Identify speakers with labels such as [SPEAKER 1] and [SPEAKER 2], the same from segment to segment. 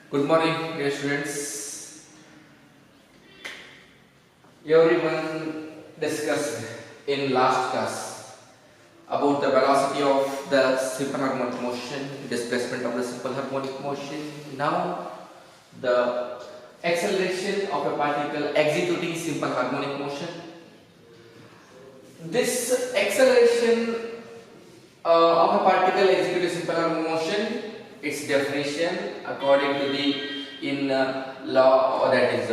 [SPEAKER 1] Good morning, dear students. Everyone discussed in last class about the velocity of the simple harmonic motion, displacement of the simple harmonic motion. Now, the acceleration of a particle executing simple harmonic motion. This acceleration of a particle executing simple harmonic motion, its definition according to the law that is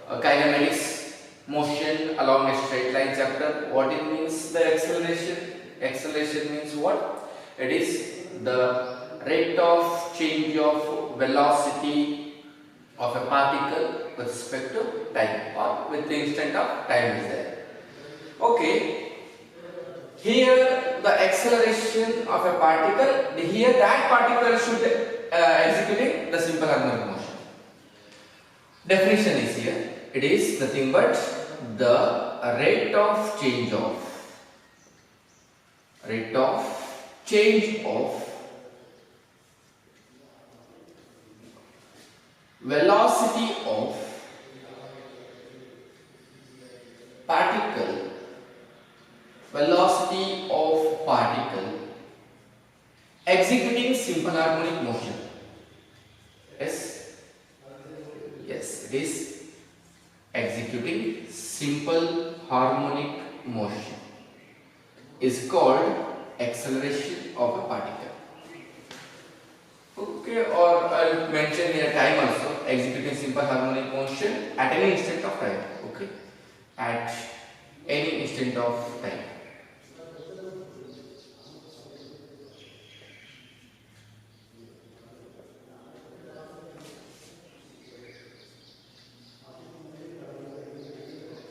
[SPEAKER 1] kinematics, motion along a straight line chapter. What it means, the acceleration? Acceleration means what? It is the rate of change of velocity of a particle with respect to time, or with the instant of time is there. Okay. Here the acceleration of a particle, here that particle should executing the simple harmonic motion. Definition is here. It is nothing but the rate of change of velocity of particle executing simple harmonic motion. Yes, it is executing simple harmonic motion is called acceleration of a particle. Okay, or I'll mention here time also, executing simple harmonic motion at any instant of time. Okay, at any instant of time.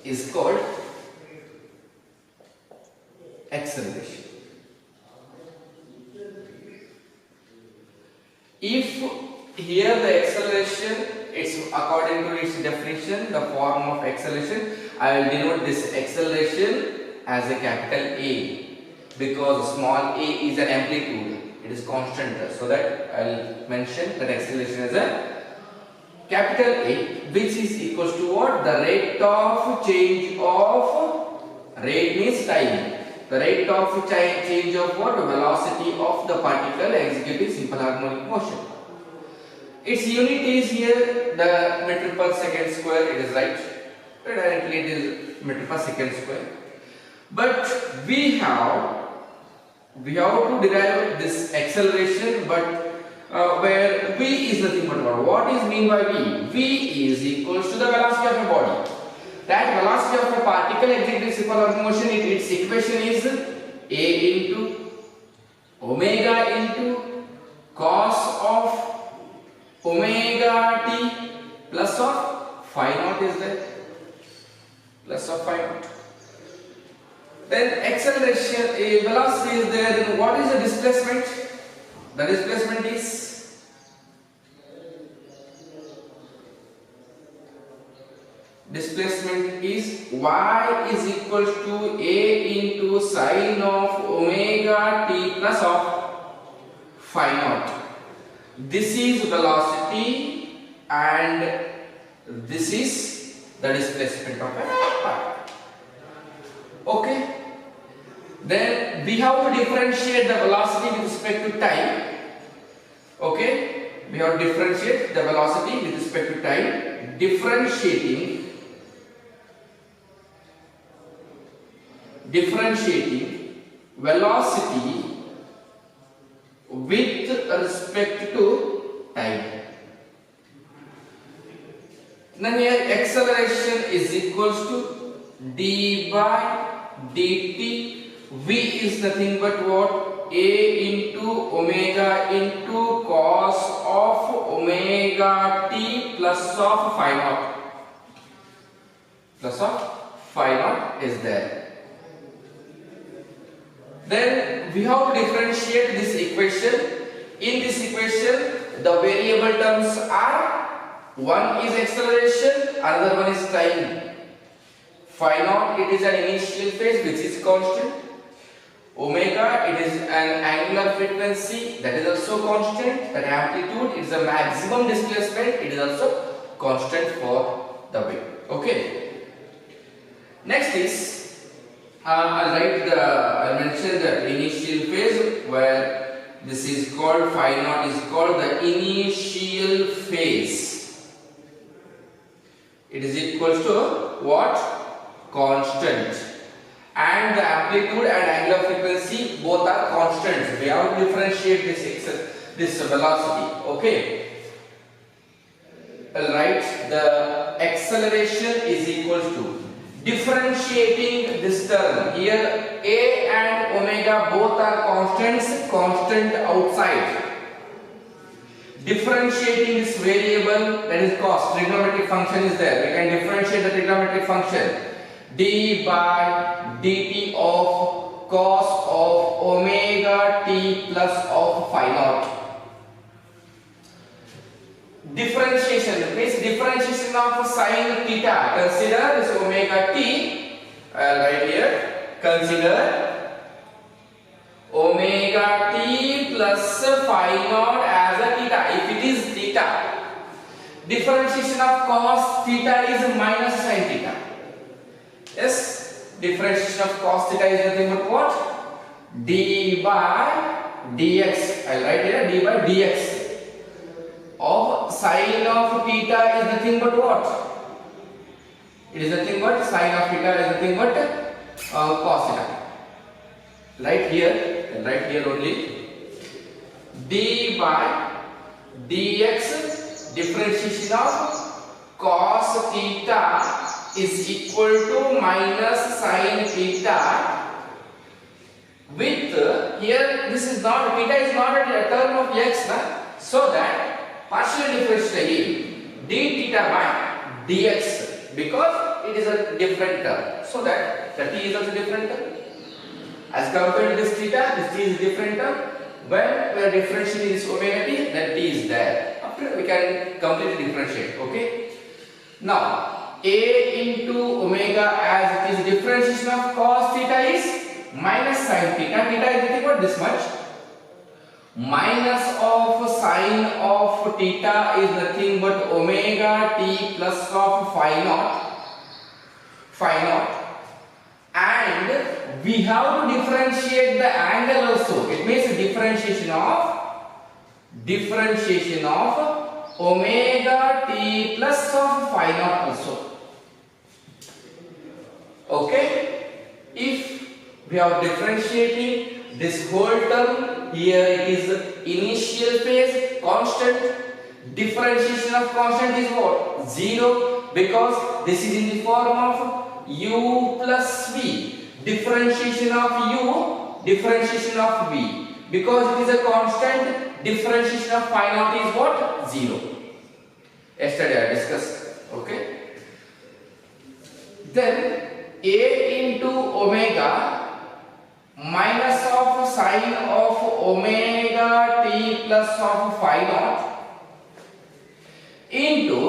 [SPEAKER 1] Is called acceleration. If here the acceleration, it's according to its definition, the form of acceleration, I will denote this acceleration as a capital A, because small a is an amplitude, it is constant, so that I will mention that acceleration as a capital A, which is equals to what? The rate of change of, rate means time, the rate of change of what? Velocity of the particle executing simple harmonic motion. Its unit is here the meter per second square, it is right, directly it is meter per second square. But we have to derive this acceleration, but where v is nothing but what is mean by v? V is equals to the velocity of a body. That velocity of a particle executing simple harmonic motion, its equation is a into omega into cos of omega t plus of phi naught is there, plus of phi naught. Then acceleration, a velocity is there, then what is the displacement? The displacement is y is equal to a into sine of omega t plus of phi naught. This is velocity and this is the displacement of a particle. Okay. Then we have to differentiate the velocity with respect to time. Okay, we have to differentiate the velocity with respect to time. Differentiating velocity with respect to time. Then here acceleration is equals to d by dt. V is nothing but what? A into omega into cos of omega t plus of phi naught. Plus of phi naught is there. Then we have to differentiate this equation. In this equation, the variable terms are, one is acceleration, another one is time. Phi naught, it is an initial phase which is constant. Omega, it is an angular frequency, that is also constant. That amplitude, it is a maximum displacement, it is also constant for the wave. Okay. Next is, I'll mention the initial phase, where this is called phi naught is called the initial phase. It is equals to what? Constant. And the amplitude and angular frequency both are constants. We have to differentiate this velocity. Okay. Alright, the acceleration is equal to, differentiating this term here, a and omega both are constants, constant outside. Differentiating this variable, that is cos, trigonometric function is there. We can differentiate the trigonometric function d by dt of cos of omega t plus of phi naught. Differentiation means differentiation of sin theta. Consider this omega t. Right here. Consider omega t plus phi naught as a theta. If it is theta, differentiation of cos theta is minus sin theta. Yes, differentiation of cos theta is nothing but what? D by dx. I'll write here d by dx. Of sine of theta is nothing but what? It is nothing but sine of theta is nothing but cos theta. Right here only. D by dx, differentiation of cos theta is equal to minus sine theta, with here this is not, theta is not a term of x, so that partial differential again d theta by dx, because it is a different term, so that the t is also different term. As compared to this theta, this t is different term. When we are differentiating this omega t, then t is there. After we can completely differentiate. Okay. Now a into omega, as it is differentiation of cos theta is minus sin theta. Theta is nothing but this much. Minus of sine of theta is nothing but omega t plus of phi naught. And we have to differentiate the angle also. It means differentiation of omega t plus of phi naught also. Okay, if we are differentiating this whole term, here it is initial phase constant, differentiation of constant is what? 0, because this is in the form of u plus v, differentiation of u, differentiation of v, because it is a constant, differentiation of phi naught is what? 0. Yesterday I discussed. Okay, then a into omega minus of sine of omega t plus of phi naught into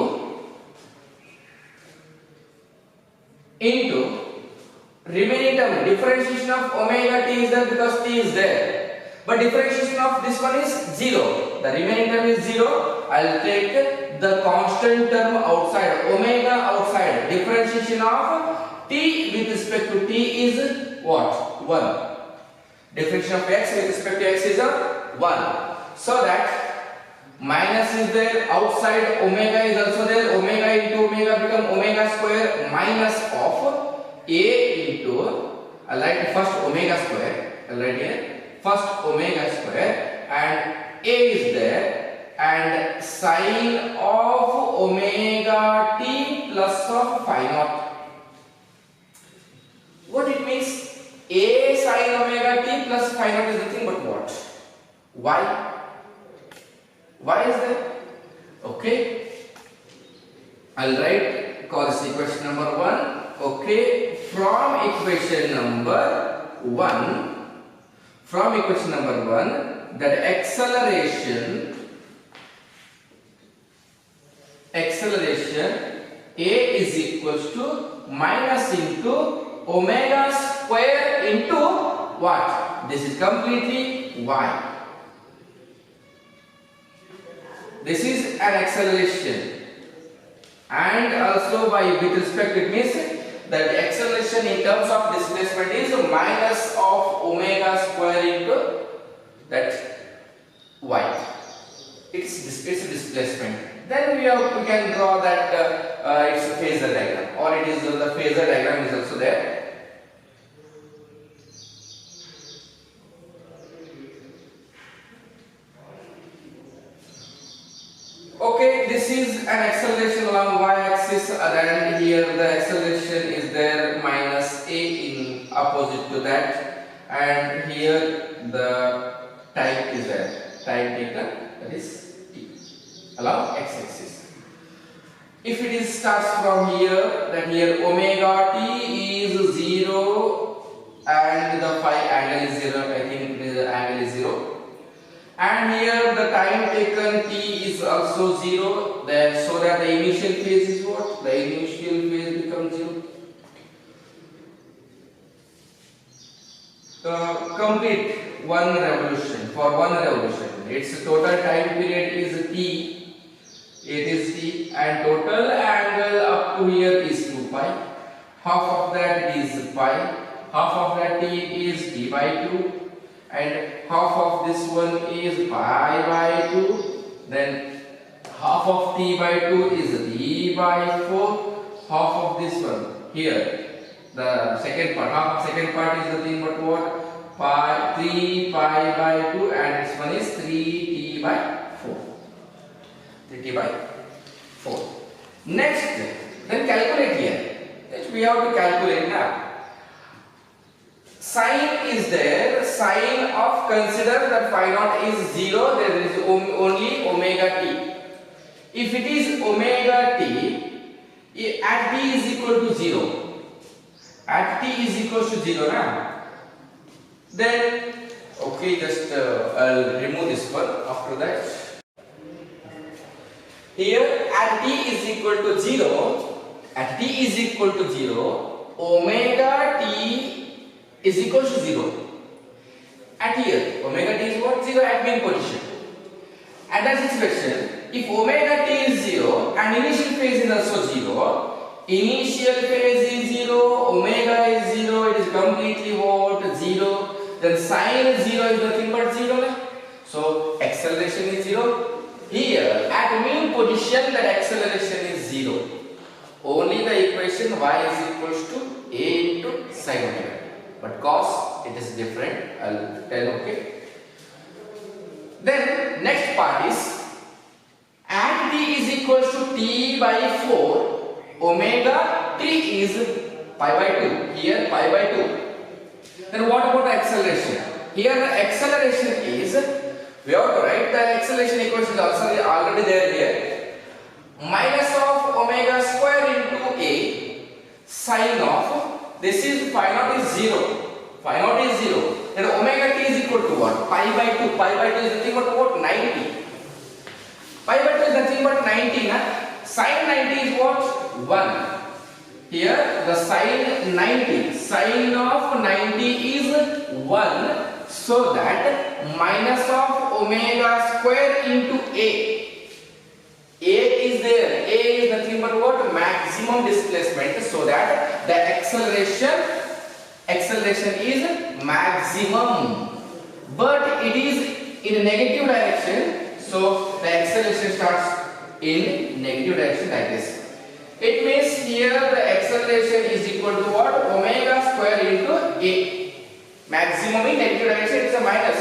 [SPEAKER 1] remaining term, differentiation of omega t is there because t is there, but differentiation of this one is 0. The remaining term is 0. I'll take the constant term outside, omega outside. Differentiation of t with respect to t is what? 1. Differentiation of x with respect to x is a 1. So that minus is there, outside omega is also there. Omega into omega become omega square minus of a into, I'll write first omega square, I'll write here first omega square, and a is there, and sine of omega t plus of phi naught. What it means? A sine omega t plus phi naught is nothing but what? Why? Why is that? Okay, I'll write cos equation number 1. Okay, from equation number 1, that acceleration a is equals to minus into omega square into what? This is completely y. This is an acceleration, and also with respect, it means that the acceleration in terms of displacement is minus of omega square into that y. It's a displacement. Then we can draw that it's a phasor diagram, or it is the phasor diagram is also there. Okay, this is an acceleration along y-axis, and here the acceleration is there minus a in opposite to that, and here the time is there, time taken, that is t, along x-axis. If it is starts from here, then here omega t is 0 and the phi angle is 0, I think the angle is 0. And here the time taken t is also 0, there, so that the initial phase is what? The initial phase becomes 0. Complete one revolution, for one revolution, its total time period is t, it is t, and total angle up to here is 2 pi, half of that is pi, half of that t is t by 2, and half of this one is pi by 2, then half of t by 2 is t by 4, half of this one here, the second part, half of second part is nothing but what? Pi, 3 pi by 2, and this one is 3t by 4. 3t by 4. Next, then calculate here. Next we have to calculate now. Sine is there, sine of, consider that phi naught is 0, there is only omega t. If it is omega t, at t is equal to 0, at t is equal to 0, na? Then, okay, just I'll remove this one after that. Here, at t is equal to 0, at t is equal to 0, omega t is equal to 0. At here, omega t is what? 0 at mean position. At that situation, if omega t is 0 and initial phase is also 0, initial phase is 0, omega is 0, it is completely what? 0. Then sine 0 is nothing but 0. So acceleration is 0. Here, at mean position, that acceleration is 0. Only the equation y is equals to a into sine omega. But cos, it is different. I'll tell, okay. Then next part is at t is equals to t by 4, omega t is pi by 2. Here pi by 2. Then what about the acceleration? Here the acceleration is, we have to write the acceleration equation is also already there here. Minus of omega square into a sine of, this is phi naught is 0. Phi naught is 0. Then omega t is equal to what? Pi by 2. Pi by 2 is nothing but what? 90. Pi by 2 is nothing but 90. Na? Sine 90 is what? 1. Here the sine 90. Sine of 90 is 1. So that minus of omega square into a. A is there. A is nothing but what? Maximum displacement. So that the acceleration is maximum. But it is in a negative direction. So the acceleration starts in negative direction like this. It means here the acceleration is equal to what? Omega square into a. Maximum in negative direction is a minus.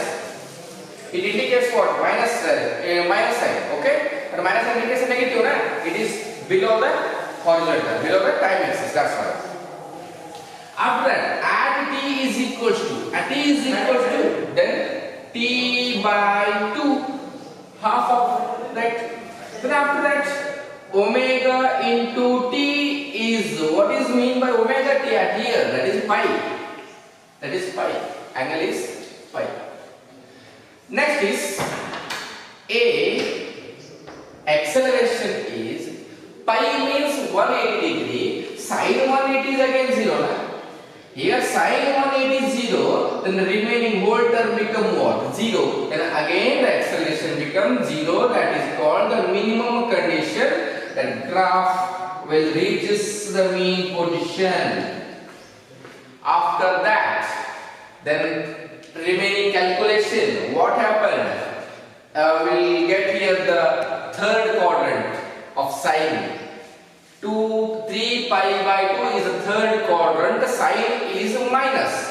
[SPEAKER 1] It indicates what? Minus sign. Okay? But minus sign indicates a negative, right? It is below the horizontal, below the time axis. That's why. After that, at t is equals to, then t by 2, half of that. Then after that, omega into t is, what is mean by omega t at here? That is pi. That is pi. Angle is pi. Next is a acceleration is pi means 180 degree. Sine 180 is again 0. Na? Here sine 180 is 0. Then then the remaining whole term become what? 0. Then again the acceleration becomes 0. That is called the minimum condition. That graph will reaches the mean position. After that, then remaining calculation. What happened? We'll get here the third quadrant of sine. 2, 3 pi by 2 is the third quadrant. The sine is minus.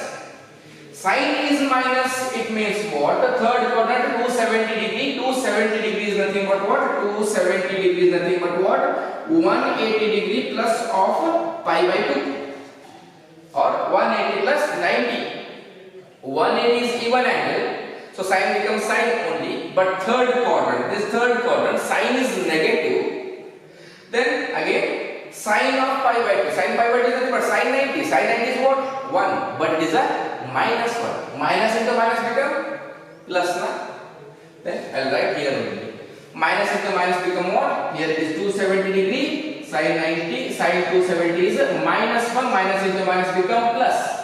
[SPEAKER 1] Sine is minus, it means what? The third quadrant 270 degree. 270 degree is nothing but what? 270 degree is nothing but what? 180 degree plus of pi by 2. Or 180 plus 90. 180 is even angle. So sine becomes sine only. But third quadrant, this third quadrant, sine is negative. Then again, sine of pi by 2. Sine pi by 2 is nothing but sine 90. Sine 90 is what? 1. But it is a minus 1. Minus into minus become plus na. Then I will write here only. Minus into minus become what? Here it is 270 degree. Sine 90. Sine 270 is minus 1. Minus into minus become plus.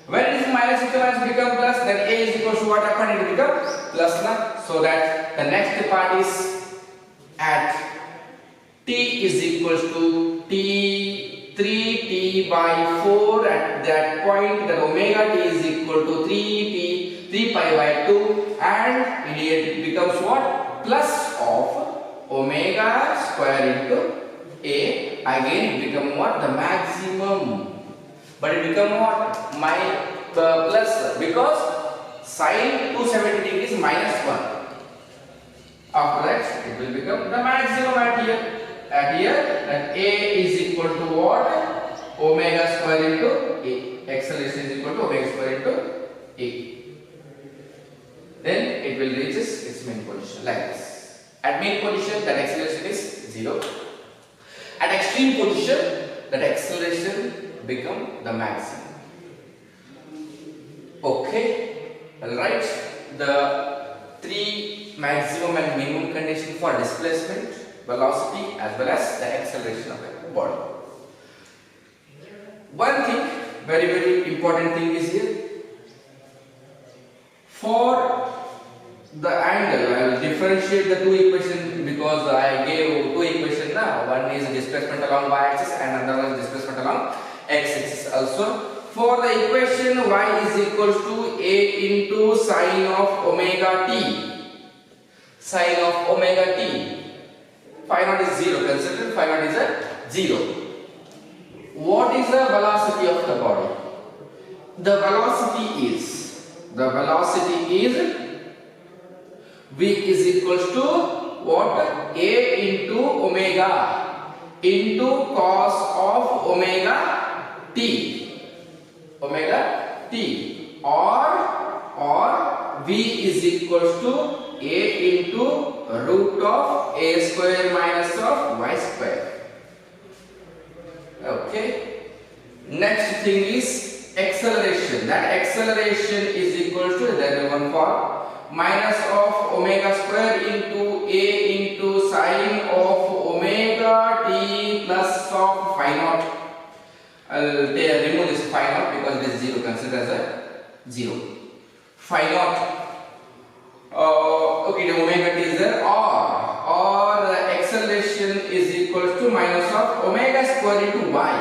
[SPEAKER 1] When it is minus into minus become plus, then a is equal to what happened? It become plus na. So that the next part is at t is equals to t 3t by 4. At that point, the omega t is equal to 3 pi by 2, and it becomes what? Plus of omega square into a. Again it become what? The maximum. But it become what? Plus, because sine 270 degree is minus 1. After that, it will become the maximum at here. At here, and a is equal to what? Omega square into a. Acceleration is equal to omega square into a. Then it will reach its main position like this. At main position, that acceleration is 0. At extreme position, that acceleration become the maximum. Okay, alright. The three maximum and minimum condition for displacement, velocity as well as the acceleration of the body. One thing, very important thing is here. For the angle, I will differentiate the two equations because I gave two equations now. One is displacement along y-axis and another one is displacement along x-axis also. For the equation y is equals to a into sine of omega t. Sine of omega t. Phi naught is 0. Consider phi naught is a 0. What is the velocity of the body? The velocity is v is equals to what? A into omega into cos of omega t. Omega t, or v is equals to a into root of a square minus of y square. Okay. Next thing is acceleration. That acceleration is equal to the one for minus of omega square into a into sine of omega t plus of phi naught. I'll remove this phi naught because it is 0. Consider as a 0. Phi naught. Okay, the omega t is there, or the acceleration is equal to minus of omega square into y.